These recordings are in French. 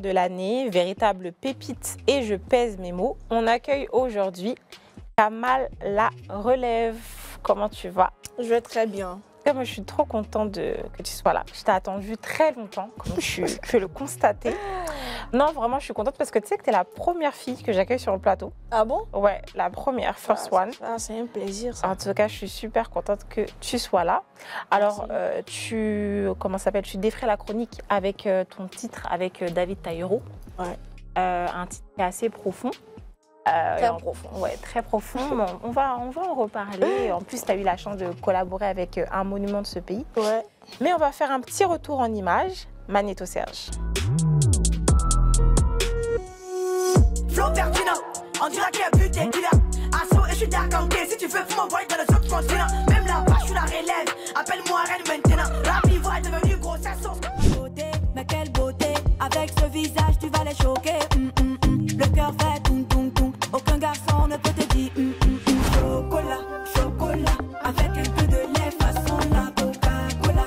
De l'année, véritable pépite et je pèse mes mots. On accueille aujourd'hui Kamal la relève. Comment tu vas? Je vais très bien. Moi, je suis trop contente que tu sois là. Je t'ai attendu très longtemps, comme tu peux le constater. Non, vraiment, je suis contente parce que tu sais que tu es la première fille que j'accueille sur le plateau. Ah bon? Ouais, la première, first one. C'est un plaisir, ça. En tout cas, je suis super contente que tu sois là. Alors, comment ça s'appelle? Tu défrais la chronique avec ton titre avec David Taïro. Ouais. Un titre qui est assez profond. Très profond. Ouais, très profond. Bon, on va en reparler. En plus, tu as eu la chance de collaborer avec un monument de ce pays. Ouais. Mais on va faire un petit retour en images. Magnéto Serge. Flow pertinent, on dirait qu'il y a but et qu'il a assaut et je suis d'acanté. Si tu veux, faut m'envoyer dans les autres continents. Même là-bas, je suis la relève. Appelle-moi reine maintenant. La pivot est devenue grosse sauce. Beauté, mais quelle beauté. Avec ce visage, tu vas les choquer. Le cœur fait toum toum toum. Aucun garçon ne peut te dire chocolat, chocolat. Avec un peu de lait façon la Coca-Cola.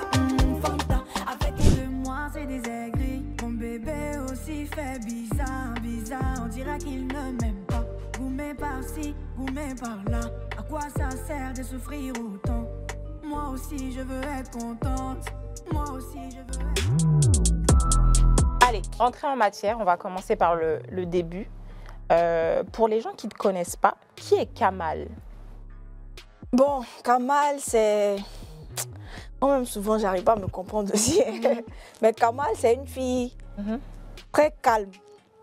Fanta. Avec de moi, c'est des aigris. Mon bébé aussi fait bizarre, bizarre. On dirait qu'il ne m'aime pas. Goumé par-ci, goumé par-là. À quoi ça sert de souffrir autant? Moi aussi, je veux être contente. Moi aussi, je veux être... Allez, entrée en matière, on va commencer par le début. Pour les gens qui ne te connaissent pas, qui est Kamal? Bon, Kamal, c'est... Moi-même, souvent, j'arrive pas à me comprendre aussi. Mais Kamal, c'est une fille très calme.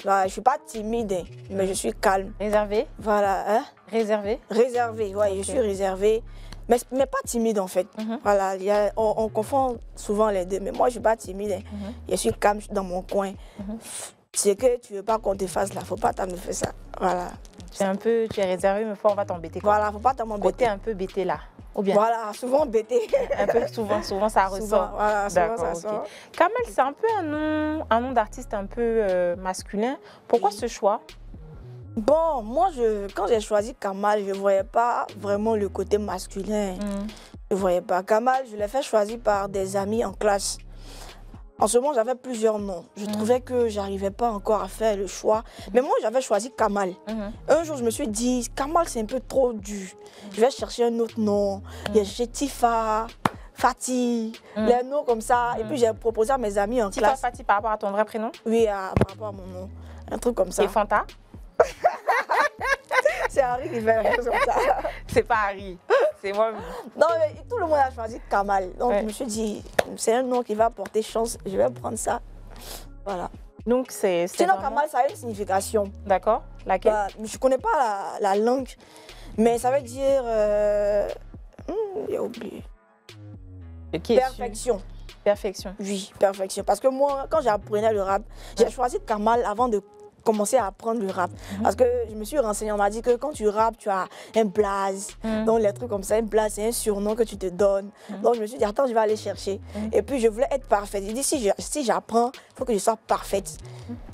Ouais, je suis pas timide, hein, mais je suis calme. Réservé? Voilà. Hein? Réservé? Réservée, ouais, Ok. je suis réservée. Mais pas timide, en fait. Voilà, on confond souvent les deux. Mais moi, je suis pas timide. Hein. Je suis calme, je suis dans mon coin. C'est que tu veux pas qu'on te fasse là, faut pas me faire ça. Voilà. Tu es réservé, mais fois on va t'embêter. quoi. Voilà, faut pas m'embêter. Côté un peu bêté là. Ou bien Voilà, souvent embêté. un peu souvent ça Souvent, ressort. voilà, souvent D'accord, ça ok. sort. Kamal, c'est un peu un nom d'artiste un peu masculin. Pourquoi ce choix? Bon, moi, quand j'ai choisi Kamal, je ne voyais pas vraiment le côté masculin. Je ne voyais pas. Kamal, je l'ai fait choisir par des amis en classe. En ce moment, j'avais plusieurs noms. Je trouvais que je n'arrivais pas encore à faire le choix. Mais moi, j'avais choisi Kamal. Un jour, je me suis dit, Kamal, c'est un peu trop dur. Je vais chercher un autre nom. J'ai Tifa, Fatih, les noms comme ça. Et puis, j'ai proposé à mes amis en Tifa classe. Fatih par rapport à ton vrai prénom? Oui, par rapport à mon nom. Un truc comme ça. Et Fanta? C'est Harry qui fait quelque chose comme ça. C'est pas Harry, c'est moi. Non, mais tout le monde a choisi Kamal. Donc, Ouais. je me suis dit, c'est un nom qui va porter chance. Je vais prendre ça. Voilà. Donc c'est Sinon, vraiment... Kamal, ça a une signification. D'accord, laquelle? Bah, je ne connais pas la langue, mais ça veut dire... j'ai oublié. Qui est Perfection. Perfection. Oui, perfection. Parce que moi, quand j'apprenais le rap, j'ai choisi Kamal avant de commencer à apprendre le rap. Parce que je me suis renseignée, on m'a dit que quand tu rappes, tu as un blaze. Donc les trucs comme ça, un blaze, c'est un surnom que tu te donnes. Donc je me suis dit, attends, je vais aller chercher. Et puis je voulais être parfaite. J'ai dit, si j'apprends, il faut que je sois parfaite.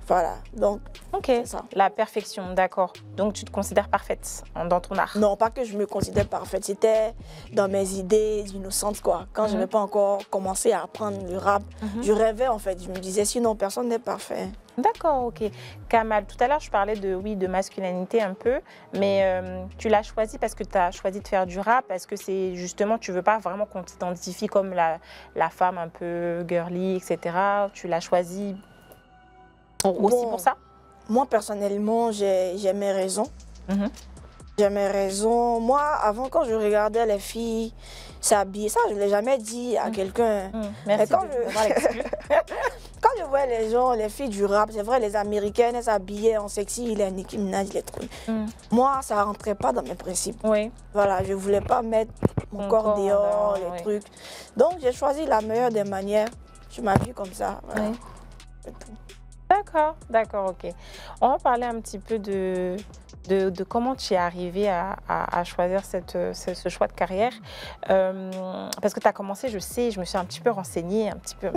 Voilà, donc Ok, c'est ça. la perfection, d'accord. Donc tu te considères parfaite dans ton art? Non, pas que je me considère parfaite, c'était dans mes idées innocentes, quoi. Quand je n'avais pas encore commencé à apprendre le rap, je rêvais en fait. Je me disais, sinon personne n'est parfait. D'accord, ok. Kamal, tout à l'heure, je parlais de masculinité un peu, mais tu l'as choisi parce que tu as choisi de faire du rap, parce que c'est justement, tu veux pas vraiment qu'on t'identifie comme la femme un peu girly, etc. Tu l'as choisi aussi pour ça? Moi, personnellement, j'ai mes raisons. J'ai mes raisons. Moi, avant, quand je regardais les filles s'habiller, ça, je ne l'ai jamais dit à quelqu'un. Merci quand de m'avoir exclu. Quand je vois les gens, les filles du rap, c'est vrai, les américaines, elles s'habillaient en sexy, les Nicki Minaj, les trucs. Moi, ça ne rentrait pas dans mes principes. Oui. Voilà, je ne voulais pas mettre mon corps dehors, les trucs. Donc, j'ai choisi la meilleure des manières. Je m'habille comme ça. Voilà. Oui. C'est tout. D'accord, d'accord, ok. On va parler un petit peu de comment tu es arrivé à choisir ce choix de carrière. Parce que tu as commencé, je sais, je me suis un petit peu renseignée, un petit peu.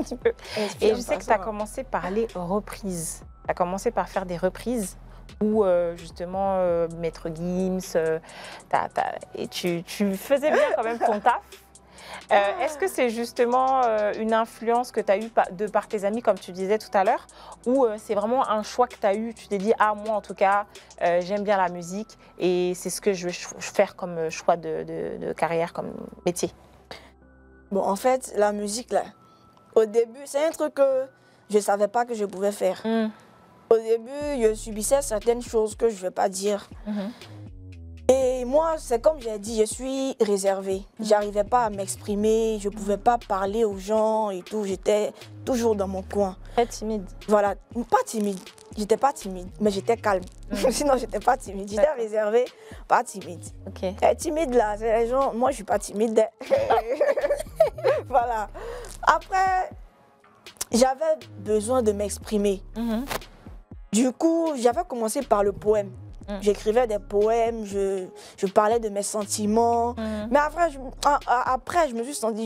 Et je sais que tu as commencé par les reprises. Tu as commencé par faire des reprises où justement Maître Gims, et tu faisais bien quand même ton taf. Est-ce que c'est justement une influence que tu as eue par tes amis, comme tu disais tout à l'heure, ou c'est vraiment un choix que tu as eu, tu t'es dit, ah, moi en tout cas, j'aime bien la musique et c'est ce que je vais faire comme choix de carrière, comme métier? Bon, en fait, la musique, là, au début, c'est un truc que je ne savais pas que je pouvais faire. Au début, je subissais certaines choses que je ne vais pas dire. Et moi, c'est comme j'ai dit, je suis réservée. J'arrivais pas à m'exprimer, je pouvais pas parler aux gens et tout. J'étais toujours dans mon coin. Très timide. Voilà, pas timide. J'étais pas timide, mais j'étais calme. Sinon, j'étais pas timide. J'étais réservée, pas timide. Ok. Et timide là, c'est les gens. Moi, je suis pas timide. Voilà. Après, j'avais besoin de m'exprimer. Du coup, j'avais commencé par le poème. J'écrivais des poèmes, je parlais de mes sentiments. Mais après, je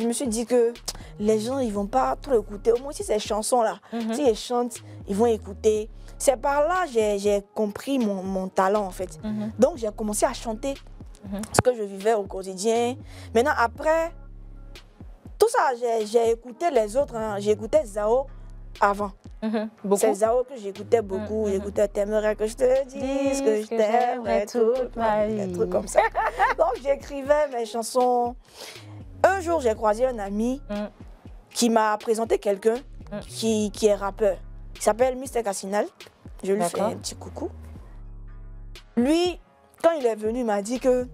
me suis dit que les gens, ils vont pas trop écouter. Au moins, si ces chansons-là, s'ils chantent, ils vont écouter. C'est par là que j'ai compris mon talent, en fait. Donc, j'ai commencé à chanter ce que je vivais au quotidien. Maintenant, après, tout ça, j'ai écouté les autres. J'ai écouté Zao avant. C'est Zao que j'écoutais beaucoup. J'écoutais T'aimerais que je te dise que je t'aimerais toute ma vie. Des trucs comme ça. Donc j'écrivais mes chansons. Un jour, j'ai croisé un ami qui m'a présenté quelqu'un qui est rappeur. Il s'appelle Mr. Cassinal. Je lui fais un petit coucou. Lui, quand il est venu, il m'a dit que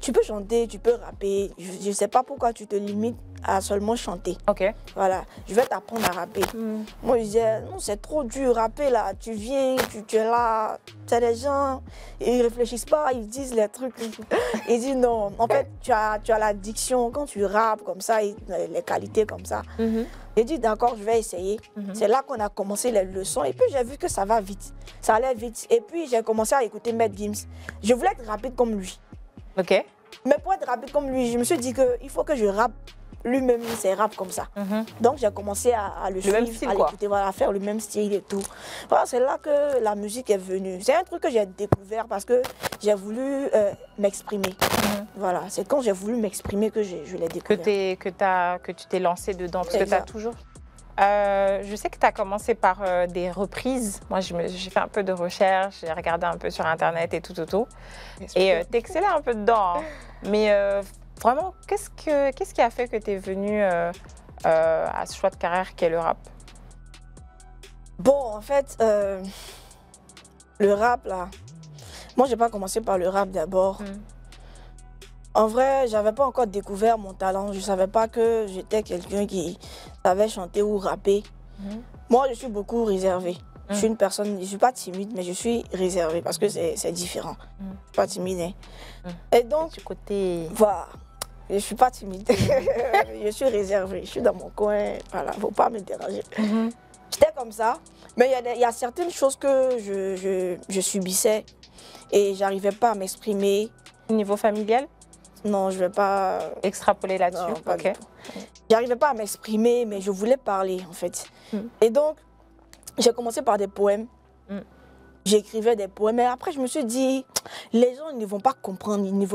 tu peux chanter, tu peux rapper. Je ne sais pas pourquoi tu te limites à seulement chanter. Ok. Voilà, je vais t'apprendre à rapper. Moi, je disais, non, c'est trop dur, rapper là. Tu viens, tu es là. C'est les gens, ils réfléchissent pas, ils disent les trucs. Il dit non, en fait, tu as la diction. Quand tu rappes comme ça, les qualités comme ça. J'ai dit d'accord, je vais essayer. C'est là qu'on a commencé les leçons. Et puis, j'ai vu que ça va vite. Ça allait vite. Et puis, j'ai commencé à écouter Maître Gims. Je voulais être rapide comme lui. Ok. Mais pour être rapide comme lui, je me suis dit qu'il faut que je rappe lui-même, ses raps comme ça. Donc j'ai commencé à le suivre, à l'écouter, voilà, à faire le même style et tout. Voilà, c'est là que la musique est venue. C'est un truc que j'ai découvert parce que j'ai voulu m'exprimer. Voilà, c'est quand j'ai voulu m'exprimer que je l'ai découvert. Que tu t'es lancé dedans, parce que tu as toujours... je sais que tu as commencé par des reprises. Moi, j'ai fait un peu de recherche, j'ai regardé un peu sur Internet et tout. Et tu excellais un peu dedans. Hein. Mais vraiment, qu'est-ce qui a fait que tu es venue à ce choix de carrière qui est le rap? Bon, en fait, le rap, là, moi, j'ai pas commencé par le rap d'abord. En vrai, j'avais pas encore découvert mon talent. Je savais pas que j'étais quelqu'un qui savait chanter ou rapper. Moi, je suis beaucoup réservée. Je suis une personne, je suis pas timide, mais je suis réservée parce que c'est différent. Je suis pas timide. Hein. Et donc, du côté... voilà, je suis pas timide. Je suis réservée. Je suis dans mon coin. Voilà, faut pas me déranger. J'étais comme ça, mais il y a certaines choses que je subissais et j'arrivais pas à m'exprimer. Au niveau familial? Non, je vais pas extrapoler là-dessus. Ok. J'arrivais pas à m'exprimer, mais je voulais parler en fait. Et donc, j'ai commencé par des poèmes. J'écrivais des poèmes, mais après je me suis dit, les gens ils ne vont pas comprendre, ils ne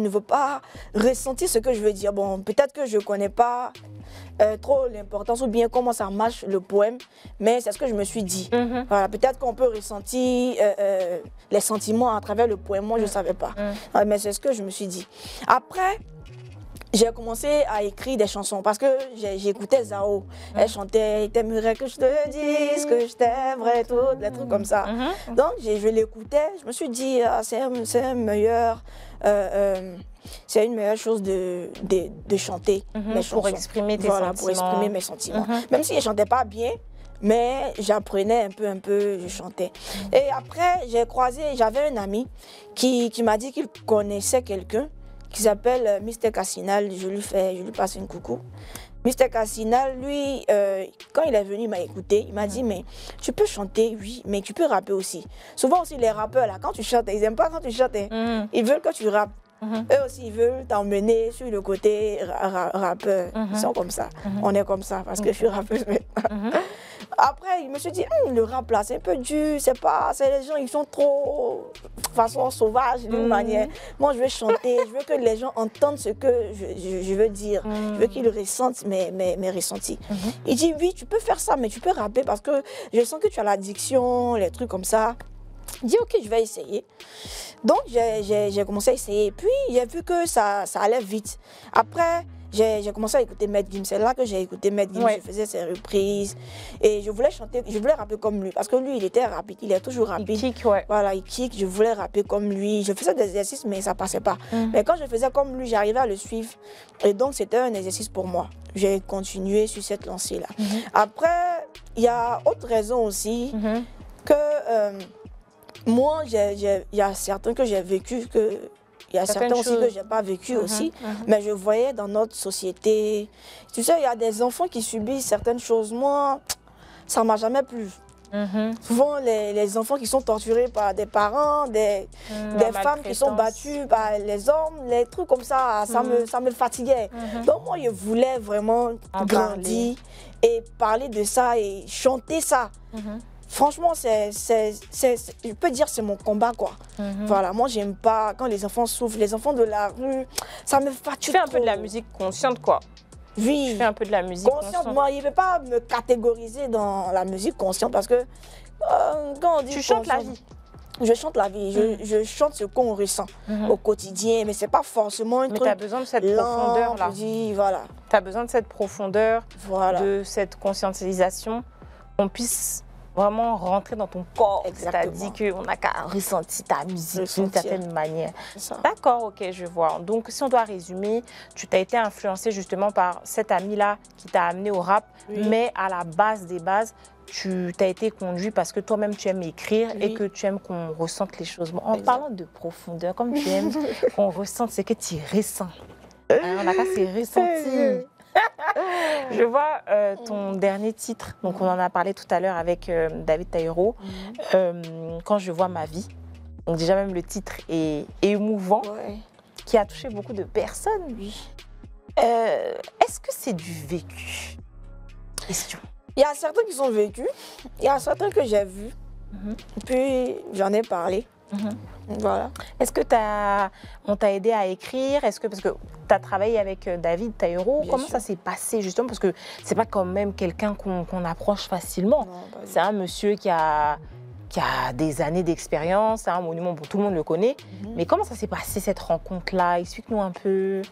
vont pas ressentir ce que je veux dire. Bon, peut-être que je ne connais pas trop l'importance ou bien comment ça marche le poème, mais c'est ce que je me suis dit. Voilà, peut-être qu'on peut ressentir les sentiments à travers le poème, moi je ne savais pas. Mais c'est ce que je me suis dit. Après, j'ai commencé à écrire des chansons parce que j'écoutais Zao. Elle chantait « T'aimerais que je te dise que je t'aimerais », tout, des trucs comme ça. Donc, je l'écoutais. Je me suis dit, ah, c'est une meilleure chose de chanter mes chansons. Pour exprimer tes sentiments. Pour exprimer mes sentiments. Même si je ne chantais pas bien, mais j'apprenais un peu, je chantais. Et après, j'avais un ami qui m'a dit qu'il connaissait quelqu'un qui s'appelle Mr. Cassinal, je lui passe une coucou. Mr. Cassinal, lui, quand il est venu, il m'a écouté, il m'a dit, mais tu peux chanter, oui, mais tu peux rapper aussi. Souvent aussi, les rappeurs, là, quand tu chantes, ils n'aiment pas quand tu chantes, ils veulent que tu rappes. Eux aussi, ils veulent t'emmener sur le côté rappeur. Ils sont comme ça. On est comme ça, parce que je suis rappeuse maintenant. Après, il me suis dit, le rap là, c'est un peu dur, c'est les gens, ils sont trop, de façon sauvage d'une manière. Moi, je veux chanter, je veux que les gens entendent ce que je veux dire. Je veux qu'ils ressentent mes ressentis. Il dit, oui, tu peux faire ça, mais tu peux rapper parce que je sens que tu as l'addiction, les trucs comme ça. Je dis, ok, je vais essayer. Donc, j'ai commencé à essayer. Puis, j'ai vu que ça allait vite. Après, j'ai commencé à écouter Maître Gims. C'est là que j'ai écouté Maître Gims. Je faisais ses reprises. Et je voulais chanter, je voulais rapper comme lui. Parce que lui, il était rapide. Il est toujours rapide. Il kick, ouais. Voilà, il kick. Je voulais rapper comme lui. Je faisais des exercices, mais ça passait pas. Mais quand je faisais comme lui, j'arrivais à le suivre. Et donc, c'était un exercice pour moi. J'ai continué sur cette lancée-là. Après, il y a autre raison aussi que moi, il y a certains que j'ai vécu il y a certains aussi que je n'ai pas vécu aussi, mais je voyais dans notre société, tu sais, il y a des enfants qui subissent certaines choses. Moi, ça ne m'a jamais plu. Souvent, les enfants qui sont torturés par des parents, des femmes qui sont battues par les hommes, les trucs comme ça, ça me fatiguait. Donc moi, je voulais vraiment grandir et parler de ça et chanter ça. Franchement, je peux dire que c'est mon combat, quoi. Voilà, moi, j'aime pas quand les enfants souffrent, les enfants de la rue, ça me fatigue. Tu fais un peu de la musique consciente, quoi. Oui. Je fais un peu de la musique consciente. Moi, il ne veut pas me catégoriser dans la musique consciente parce que quand on dit tu chantes la vie. Je chante la vie, je chante ce qu'on ressent au quotidien, mais c'est pas forcément un truc. Mais tu as besoin de cette profondeur-là. Voilà. Tu as besoin de cette profondeur, voilà. De cette conscientisation, qu'on puisse vraiment rentrer dans ton corps. C'est-à-dire qu'on n'a qu'à ressentir ta musique d'une certaine manière. D'accord, ok, je vois. Donc, si on doit résumer, tu t'as été influencée justement par cet ami-là qui t'a amené au rap, mais à la base des bases, tu t'as été conduit parce que toi-même tu aimes écrire et que tu aimes qu'on ressente les choses. Bon, en parlant de profondeur, comme tu aimes qu'on ressente, c'est que tu ressens. On n'a qu'à se ressentir. Je vois ton dernier titre, donc on en a parlé tout à l'heure avec David Taïro, Quand je vois ma vie. Donc déjà même le titre est émouvant, qui a touché beaucoup de personnes. Est-ce que c'est du vécu? Question. Il y a certains qui sont vécus, il y a certains que j'ai vus, puis j'en ai parlé. Voilà. Est-ce que on t'a aidé à écrire? Est-ce que parce que tu as travaillé avec David Taïro, comment ça s'est passé justement? Parce que c'est pas quand même quelqu'un qu'on approche facilement. C'est un monsieur qui a des années d'expérience, c'est un monument, bon, tout le monde le connaît. Mais comment ça s'est passé cette rencontre-là? Explique-nous un peu.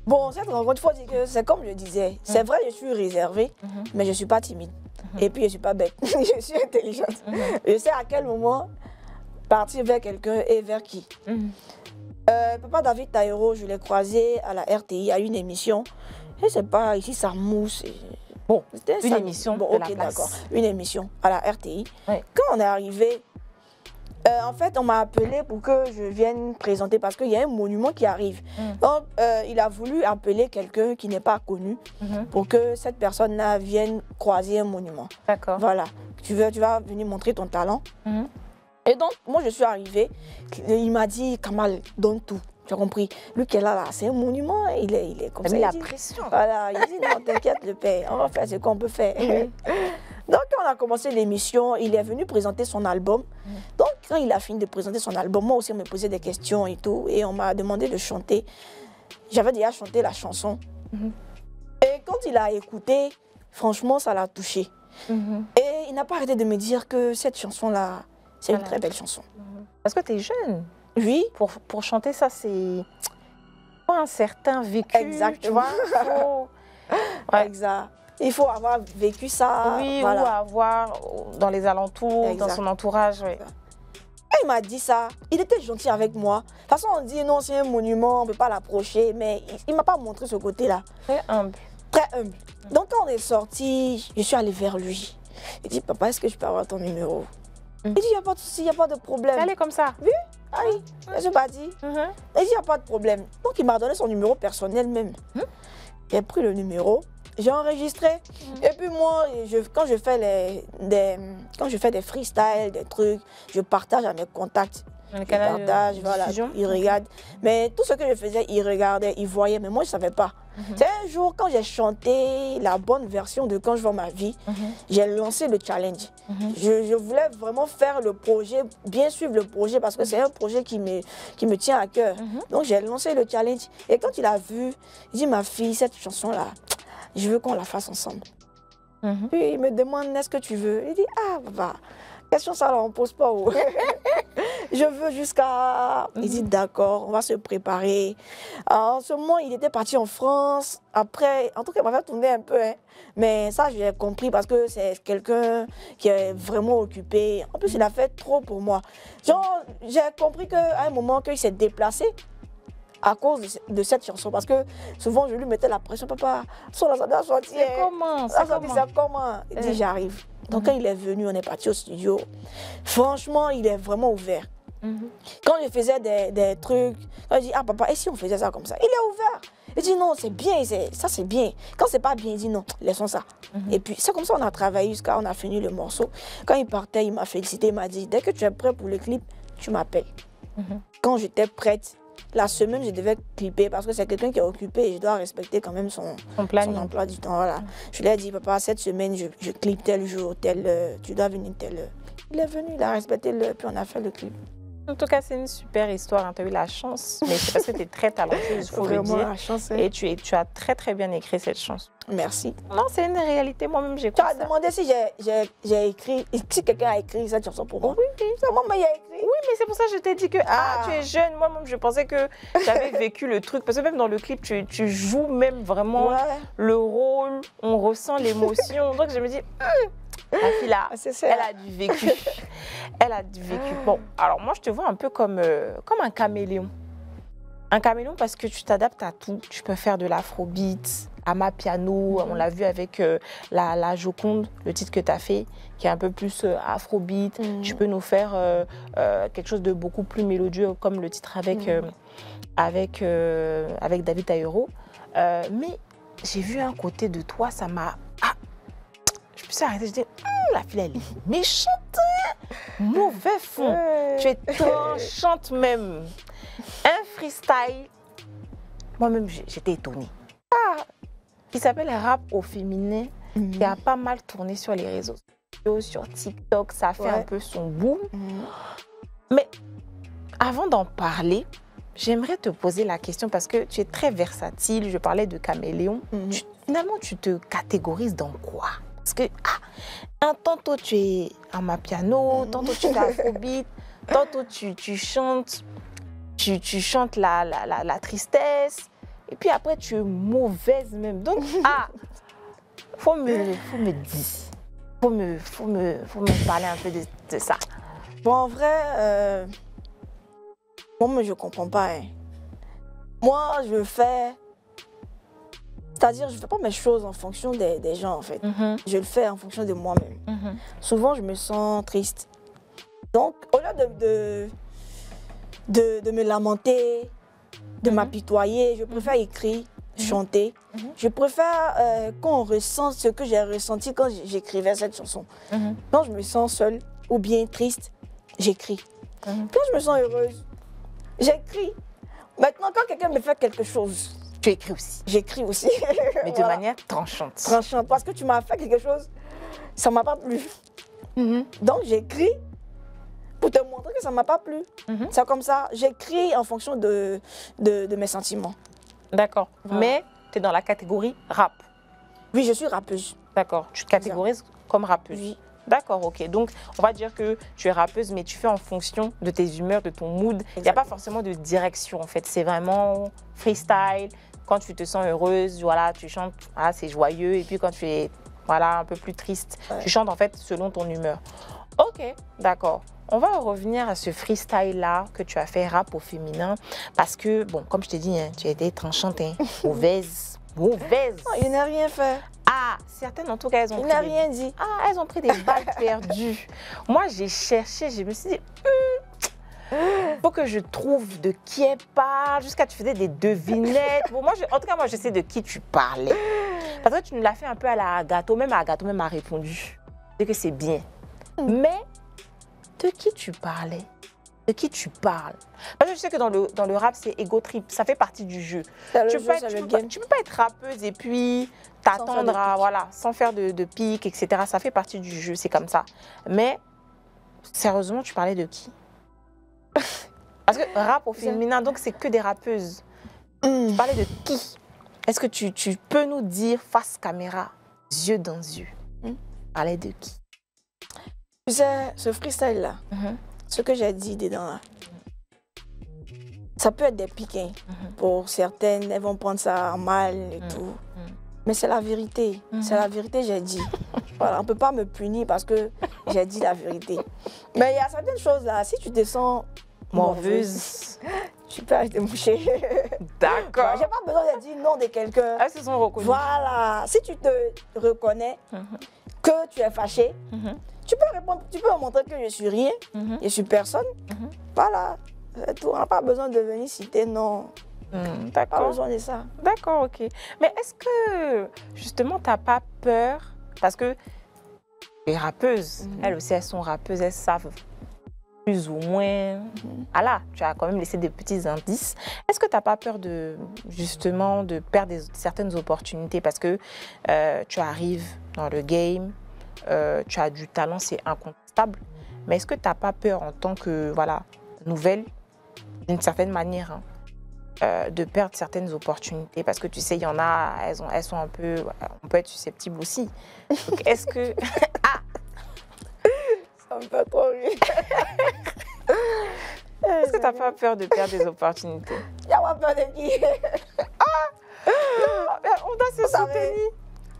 Bon, cette rencontre, il faut dire que c'est comme je disais. C'est vrai, je suis réservée, mais je ne suis pas timide. Et puis, je ne suis pas bête. Je suis intelligente. Je sais à quel moment partir vers quelqu'un et vers qui. Papa David Taïro, je l'ai croisé à la RTI, à une émission. Et c'est pas ici, ça mousse. Bon, une émission de la place. D'accord. Une émission à la RTI. Quand on est arrivé, en fait, on m'a appelé pour que je vienne présenter parce qu'il y a un monument qui arrive. Donc, il a voulu appeler quelqu'un qui n'est pas connu pour que cette personne-là vienne croiser un monument. D'accord. Voilà. Tu vas venir montrer ton talent. Et donc, moi, je suis arrivée. Il m'a dit, Kamal, donne tout. Tu as compris? Lui qui est là, c'est un monument. Il est comme ça. Il a la pression. Voilà. Il dit, non, t'inquiète, le père. On va faire ce qu'on peut faire. Donc, quand on a commencé l'émission, il est venu présenter son album. Donc, quand il a fini de présenter son album, moi aussi, on me posait des questions et tout. Et on m'a demandé de chanter. J'avais déjà chanté la chanson. Et quand il a écouté, franchement, ça l'a touché. Et il n'a pas arrêté de me dire que cette chanson-là, c'est une très belle chanson. Parce que tu es jeune. Oui. Pour chanter ça, c'est pas un certain vécu. Exactement. Exact. Il faut avoir vécu ça. Oui, voilà. Ou avoir dans les alentours, dans son entourage. Et il m'a dit ça. Il était gentil avec moi. De toute façon, on dit non, c'est un monument, on ne peut pas l'approcher. Mais il ne m'a pas montré ce côté-là. Très humble. Très humble. Donc, quand on est sorti, je suis allée vers lui. Il dit, papa, est-ce que je peux avoir ton numéro? Il dit, il n'y a pas de souci, il n'y a pas de problème. C'est allé comme ça? Oui. Ah oui, je n'ai pas dit. Il dit, il n'y a pas de problème. Donc, il m'a donné son numéro personnel même. J'ai pris le numéro, j'ai enregistré. Et puis moi, quand je fais des freestyles, des trucs, je partage à mes contacts. Le il canal partage, de voilà, diffusion. il regarde. Mais tout ce que je faisais, il regardait, il voyait, mais moi, je ne savais pas. C'est un jour, quand j'ai chanté la bonne version de Quand je vois ma vie, j'ai lancé le challenge. Je voulais vraiment faire le projet, bien suivre le projet, parce que c'est un projet qui me tient à cœur. Donc, j'ai lancé le challenge. Et quand il a vu, il dit, ma fille, cette chanson-là, je veux qu'on la fasse ensemble. Puis, il me demande, est-ce que tu veux? Il dit, ah, papa, question ça, là, on ne pose pas. Oh. Je veux jusqu'à... Il dit, d'accord, on va se préparer. En ce moment, il était parti en France. Après, en tout cas, il m'a fait tourner un peu. Hein. Mais ça, j'ai compris parce que c'est quelqu'un qui est vraiment occupé. En plus, il a fait trop pour moi. Genre, j'ai compris qu'à un moment, qu'il s'est déplacé à cause de cette chanson. Parce que souvent, je lui mettais la pression. Papa, ça doit sortir. C'est comment? C'est comment? Il dit, j'arrive. Donc, quand il est venu, on est parti au studio. Franchement, il est vraiment ouvert. Quand je faisais des trucs, quand je dis, ah papa, et si on faisait ça comme ça? Il est ouvert. Il dit, non, c'est bien, ça c'est bien. Quand c'est pas bien, il dit, non, laissons ça. Et puis, c'est comme ça qu'on a travaillé jusqu'à on a fini le morceau. Quand il partait, il m'a félicité, il m'a dit, dès que tu es prêt pour le clip, tu m'appelles. Quand j'étais prête, la semaine, je devais clipper parce que c'est quelqu'un qui est occupé et je dois respecter quand même son emploi du temps. Voilà. Je lui ai dit, papa, cette semaine, je clip tel jour, tu dois venir telle heure. Il est venu, il a respecté l'heure, puis on a fait le clip. En tout cas, c'est une super histoire. Hein. Tu as eu la chance, mais c'est parce que tu es très talentueuse, il faut le dire. La chance, hein. Et tu as très, très bien écrit cette chanson. Merci. Non, c'est une réalité. Moi-même, j'ai Tu as demandé si j'ai écrit, si quelqu'un a écrit cette chanson pour moi. Oui, c'est moi qui ai écrit. Oui, mais c'est pour ça que je t'ai dit que tu es jeune. Moi-même, je pensais que j'avais vécu le truc. Parce que même dans le clip, tu joues même vraiment le rôle. On ressent l'émotion. Donc, je me dis, la fille là, elle a du vécu. Elle a du vécu. Bon, alors moi, je te vois un peu comme un caméléon. Un caméléon parce que tu t'adaptes à tout. Tu peux faire de l'afrobeat, amapiano. On l'a vu avec la Joconde, le titre que tu as fait, qui est un peu plus afrobeat. Tu peux nous faire quelque chose de beaucoup plus mélodieux, comme le titre avec David Taïro. Mais j'ai vu un côté de toi, ça m'a... Je me suis arrêtée, je dis, la fille, elle est méchante, mauvais fond. Tu es tranchante même. Un freestyle, moi-même, j'étais étonnée. Il s'appelle Rap au féminin, qui a pas mal tourné sur les réseaux sociaux, sur TikTok, ça a fait un peu son boom. Mais avant d'en parler, j'aimerais te poser la question parce que tu es très versatile, je parlais de caméléon. Finalement, tu te catégorises dans quoi? Parce que tantôt tu es amapiano, tantôt tu es afrobeat, tantôt tu chantes, tu chantes la tristesse, et puis après tu es mauvaise même. Donc faut me dire, faut me parler un peu de ça. Bon, en vrai, moi je comprends pas. Hein. Moi je fais... C'est-à-dire, je ne fais pas mes choses en fonction des gens, en fait. Je le fais en fonction de moi-même. Souvent, je me sens triste. Donc, au lieu de me lamenter, de m'apitoyer, je préfère écrire, chanter. Je préfère qu'on ressente ce que j'ai ressenti quand j'écrivais cette chanson. Quand je me sens seule ou bien triste, j'écris. Quand je me sens heureuse, j'écris. Maintenant, quand quelqu'un me fait quelque chose, tu écris aussi. J'écris aussi. Mais de manière tranchante. Tranchante, parce que tu m'as fait quelque chose, ça ne m'a pas plu. Donc j'écris pour te montrer que ça ne m'a pas plu. C'est comme ça, j'écris en fonction de mes sentiments. D'accord. Mais tu es dans la catégorie rap. Oui, je suis rappeuse. D'accord. Tu te catégorises comme rappeuse. Oui. D'accord, ok. Donc, on va dire que tu es rappeuse, mais tu fais en fonction de tes humeurs, de ton mood. Il n'y a pas forcément de direction, en fait. C'est vraiment freestyle. Quand tu te sens heureuse, voilà, tu chantes, c'est joyeux. Et puis, quand tu es un peu plus triste, tu chantes, en fait, selon ton humeur. Ok, d'accord. On va revenir à ce freestyle-là que tu as fait, rap au féminin. Parce que, bon, comme je t'ai dit, tu as été tranchante, mauvaise. Mauvaise. Oh, il n'a rien fait. Certaines, en tout cas, elles ont Il n'a rien dit. Elles ont pris des balles perdues. Moi, j'ai cherché, je me suis dit, faut que je trouve de qui elle parle, jusqu'à tu faisais des devinettes. Bon, en tout cas, moi, je sais de qui tu parlais. Parce que tu nous l'as fait un peu à la Agato, même Agato même a répondu. C'est que c'est bien. Mais de qui tu parlais? De qui tu parles? Parce que je sais que dans le rap, c'est ego trip. Ça fait partie du jeu. Tu peux pas être rappeuse et puis t'attendre à, voilà, sans faire de pique, etc. Ça fait partie du jeu, c'est comme ça. Mais, sérieusement, tu parlais de qui? Parce que rap au féminin, donc c'est que des rappeuses. Tu parlais de qui? Est-ce que tu peux nous dire face caméra, yeux dans yeux, parlais de qui? Tu sais, ce freestyle-là, ce que j'ai dit dedans là, ça peut être des piques. Pour certaines, elles vont prendre ça en mal et tout. Mais c'est la vérité. C'est la vérité, j'ai dit. Voilà, on ne peut pas me punir parce que j'ai dit la vérité. Mais il y a certaines choses là, si tu te sens morveuse, tu peux aller te moucher. D'accord. J'ai pas besoin de dire non de quelqu'un. Elles se sont reconnues. Voilà. Si tu te reconnais que tu es fâché, tu peux répondre, tu peux montrer que je suis rien, je suis personne. Voilà. C'est tout. On n'a pas besoin de venir citer non. D'accord. Pas besoin de ça. D'accord, ok. Mais est-ce que, justement, tu n'as pas peur? Parce que les rappeuses, elles aussi, elles sont rappeuses, elles savent plus ou moins. Ah là, tu as quand même laissé des petits indices. Est-ce que tu n'as pas peur de, justement, de perdre certaines opportunités? Parce que tu arrives dans le game, tu as du talent, c'est incontestable. Mais est-ce que tu n'as pas peur en tant que, voilà, nouvelle, d'une certaine manière, de perdre certaines opportunités? Parce que tu sais, il y en a, elles sont un peu, on peut être susceptible aussi. Donc, est-ce que... Ah, ça me fait trop rire. Est-ce que tu n'as pas peur de perdre des opportunités? Il n'y a pas peur de qui? On doit se soutenir.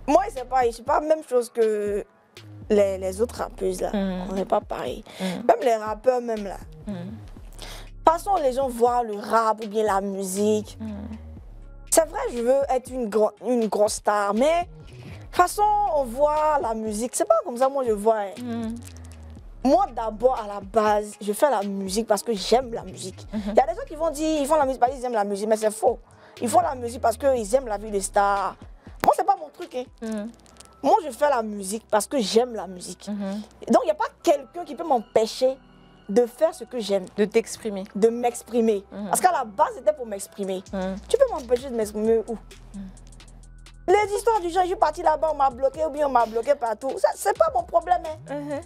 Moi, je suis pas la même chose que les autres rappeuses là. On n'est pas pareil. Même les rappeurs, même là. De toute façon, les gens voient le rap ou bien la musique. C'est vrai, je veux être une grosse star, mais de toute façon, on voit la musique. C'est pas comme ça, moi, je vois. Moi, d'abord, à la base, je fais la musique parce que j'aime la musique. Il y a des gens qui vont dire ils font la musique parce qu'ils aiment la musique, mais c'est faux. Ils font la musique parce qu'ils aiment la vie de star. Moi, c'est pas mon truc. Moi, je fais la musique parce que j'aime la musique. Donc, il n'y a pas quelqu'un qui peut m'empêcher de faire ce que j'aime. De t'exprimer. De m'exprimer. Parce qu'à la base, c'était pour m'exprimer. Tu peux m'empêcher de m'exprimer où? Les histoires du genre, je suis partie là-bas, on m'a bloqué ou bien on m'a bloqué partout. Ça, c'est pas mon problème.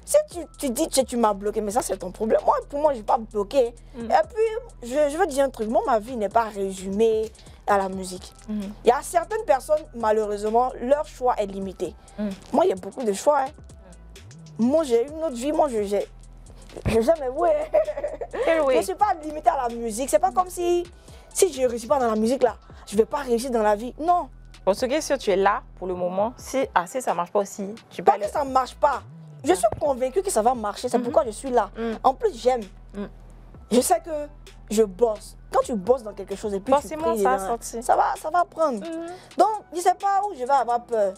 Si tu dis que tu m'as bloqué, mais ça, c'est ton problème. Moi, pour moi, je ne suis pas bloquée. Et puis, je veux dire un truc. Moi, ma vie n'est pas résumée à la musique. Il y a certaines personnes, malheureusement, leur choix est limité. Moi, il y a beaucoup de choix. Moi, j'ai une autre vie. Moi, je jamais voué. Je ne suis pas limitée à la musique. C'est pas comme si je ne réussis pas dans la musique là, je ne vais pas réussir dans la vie. Non. Pour ce qui est sûr, tu es là pour le moment. Si ça ne marche pas aussi, tu peux pas que ça ne marche pas. Je suis convaincue que ça va marcher. C'est pourquoi je suis là. En plus, j'aime. Je sais que je bosse. Quand tu bosses dans quelque chose et puis tu pries dedans, ça va prendre. Donc, je ne sais pas où je vais avoir peur.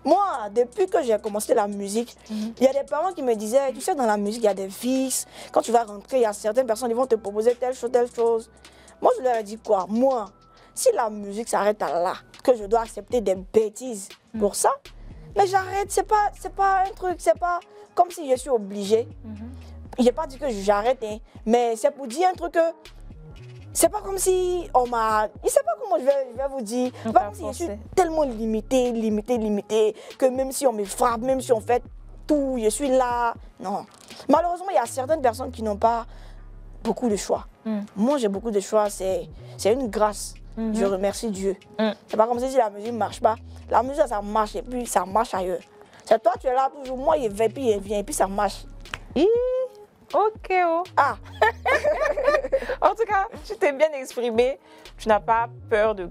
Moi, depuis que j'ai commencé la musique, il y a des parents qui me disaient, tu sais, dans la musique, il y a des vices. Quand tu vas rentrer, il y a certaines personnes qui vont te proposer telle chose. Moi, je leur ai dit quoi? Moi, si la musique s'arrête à là, que je dois accepter des bêtises pour ça, mais j'arrête. C'est pas un truc, c'est pas comme si je suis obligée. Je n'ai pas dit que j'arrête, mais c'est pour dire un truc que c'est pas comme si on m'a... Je ne sais pas comment je vais vous dire. C'est pas comme si je suis tellement limitée, que même si on me frappe, même si on fait tout, je suis là. Non. Malheureusement, il y a certaines personnes qui n'ont pas beaucoup de choix. Moi, j'ai beaucoup de choix. C'est une grâce. Je remercie Dieu. C'est pas comme si la musique ne marche pas. La musique, ça marche et puis ça marche ailleurs. C'est toi, tu es là toujours. Moi, il va, puis il vient et puis ça marche. Ok. Ah. En tout cas, tu t'es bien exprimée. Tu n'as pas peur de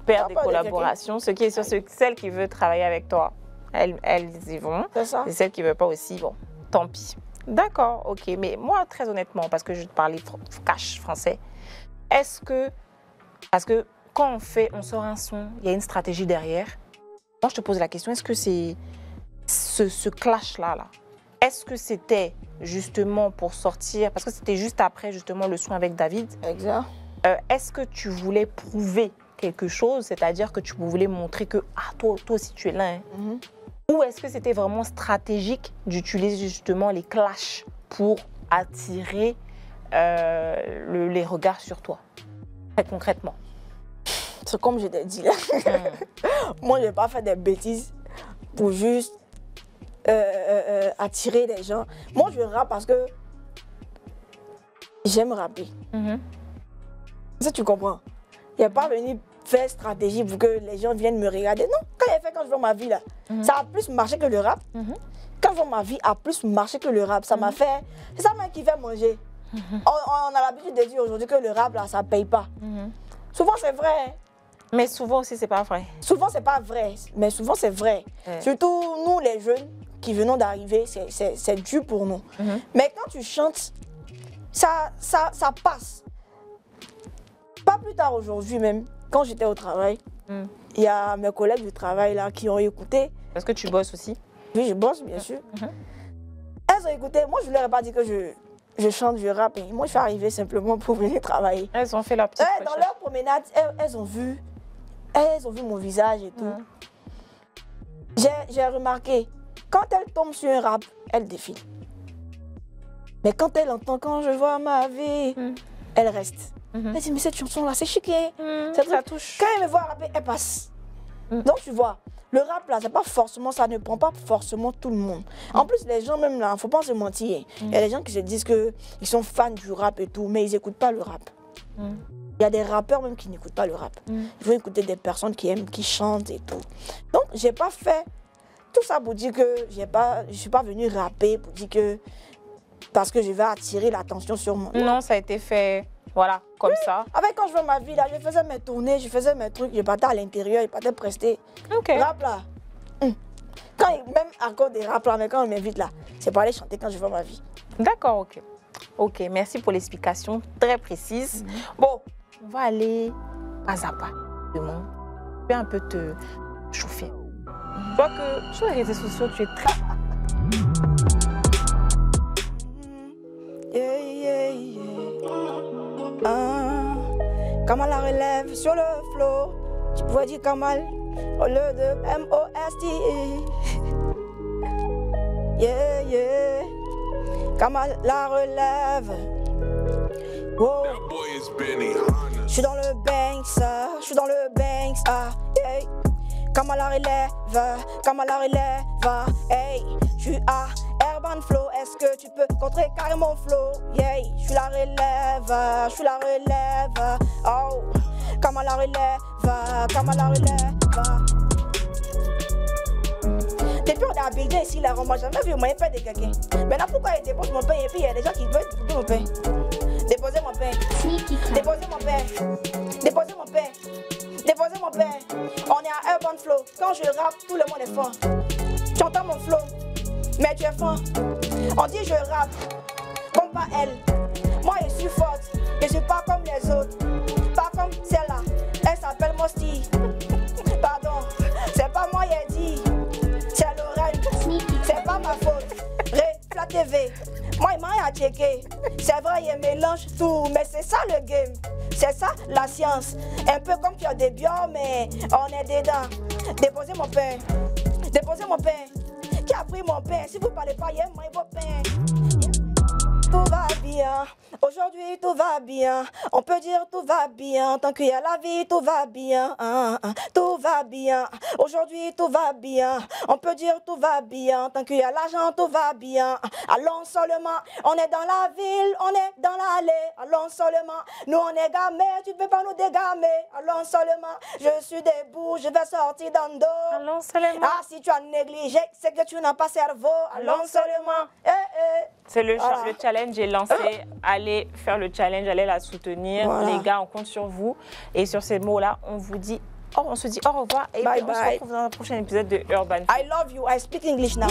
perdre des collaborations. Ce qui est sûr, c'est que celles qui veulent travailler avec toi, elles y vont. C'est ça. Et celles qui ne veulent pas aussi, bon, tant pis. D'accord, ok. Mais moi, très honnêtement, parce que je te parlais cash français, est-ce que... Parce que quand on sort un son, il y a une stratégie derrière. Moi, je te pose la question, est-ce que c'est ce clash-là, est-ce que c'était justement pour sortir, parce que c'était juste après justement le son avec David. Exact. Est-ce que tu voulais prouver quelque chose, c'est-à-dire que tu voulais montrer que toi aussi tu es là, ou est-ce que c'était vraiment stratégique d'utiliser justement les clashs pour attirer les regards sur toi, très concrètement? C'est comme je t'ai dit là. Moi, je ne vais pas faire des bêtises pour juste attirer les gens. Moi, je rappe parce que j'aime rapper. Ça, tu comprends? Il n'est pas venu faire stratégie pour que les gens viennent me regarder. Non, quand je vois ma vie là, ça a plus marché que le rap. Quand je vois ma vie a plus marché que le rap, ça m'a fait... C'est ça même qui fait manger. On a l'habitude de dire aujourd'hui que le rap là, ça ne paye pas. Souvent, c'est vrai. Mais souvent aussi, c'est pas vrai. Souvent, c'est pas vrai, mais souvent, c'est vrai. Surtout, nous, les jeunes qui venons d'arriver, c'est dur pour nous. Mais quand tu chantes, ça passe. Pas plus tard aujourd'hui même, quand j'étais au travail, il y a mes collègues du travail là qui ont écouté. Parce que tu bosses aussi? Oui, je bosse, bien sûr. Elles ont écouté. Moi, je ne leur ai pas dit que je chante, je rappe. Moi, je suis arrivée simplement pour venir travailler. Elles ont fait leur petite recherche. Dans leur promenade, elles ont vu mon visage et tout. J'ai remarqué, quand elle tombe sur un rap, elle défile. Mais quand elle entend, quand je vois ma vie, elle reste. Elle dit, mais cette chanson-là, c'est chiqué. Ça touche. Quand elle me voit rapper, elle passe. Donc, tu vois, le rap, là, c'est pas forcément, ça ne prend pas forcément tout le monde. En plus, les gens, même là, faut pas se mentir. Il y a des gens qui se disent qu'ils sont fans du rap et tout, mais ils n'écoutent pas le rap. Il y a des rappeurs même qui n'écoutent pas le rap. Ils vont écouter des personnes qui aiment, qui chantent et tout. Donc, j'ai pas fait tout ça pour dire que je suis pas venue rapper pour dire que parce que je vais attirer l'attention sur moi. Non, ça a été fait, voilà, comme ça. Avec quand je vois ma vie là, je faisais mes tournées, je faisais mes trucs, je partais à l'intérieur, je partais prester. Rap là. Même à cause des rap là, mais quand on m'invite là, c'est pour aller chanter quand je vois ma vie. D'accord, ok. Ok, merci pour l'explication très précise. Bon, on va aller pas à pas. Demain, je vais un peu te chauffer. Je vois que sur les réseaux sociaux, tu es très... Kamal la relève sur le flow. Tu pourrais dire Kamal au lieu de M-O-S-T-E. Yeah, yeah. Kamal la relève. Wow. Je suis dans le Banks, je suis dans le Banks, yeah. Kamal la relève, Kamal la relève, hey. Je suis à Urban Flow, est-ce que tu peux contrer carrément flow? Yeah, je suis la relève, je suis la relève. Oh, Kamal la relève, Kamal la relève. Depuis on est habillé ici, là, on m'a jamais vu moyen de pain de quelqu'un. Maintenant pourquoi il dépose mon pain et puis il y a des gens qui veulent couper mon pain? Déposez mon pain, déposez mon pain, déposez mon pain, déposez mon pain. On est à Urban Flow, quand je rappe, tout le monde est fort. Tu entends mon flow? Mais tu es fort. On dit je rappe comme pas elle. Moi je suis forte. Je suis pas comme les autres. Pas comme celle-là. Elle s'appelle Mosti. Pardon. C'est pas moi qui ai dit. C'est Lorraine. C'est pas ma faute. La TV. Moi il m'a rien à checker. C'est vrai il mélange tout. Mais c'est ça le game. C'est ça la science. Un peu comme tu as des bio mais on est dedans. Déposez mon pain. Déposez mon pain. Qui a pris mon pain? Si vous ne parlez pas, il y a mon pain. Tout va bien, aujourd'hui tout va bien. On peut dire tout va bien, tant qu'il y a la vie, tout va bien. Tout va bien, aujourd'hui tout va bien. On peut dire tout va bien, tant qu'il y a l'argent, tout va bien. Allons seulement, on est dans la ville, on est dans l'allée. Allons seulement, nous on est gamés, tu ne peux pas nous dégamer. Allons seulement, je suis debout, je vais sortir dans le dos. Allons seulement. Ah, si tu as négligé, c'est que tu n'as pas cerveau. Allons seulement. C'est le challenge est lancé. Allez faire le challenge, allez la soutenir. Voilà. Les gars, on compte sur vous. Et sur ces mots-là, on vous dit, on se dit au revoir. Et bye puis on se retrouve dans un prochain épisode de Urban. I love you. I speak English now.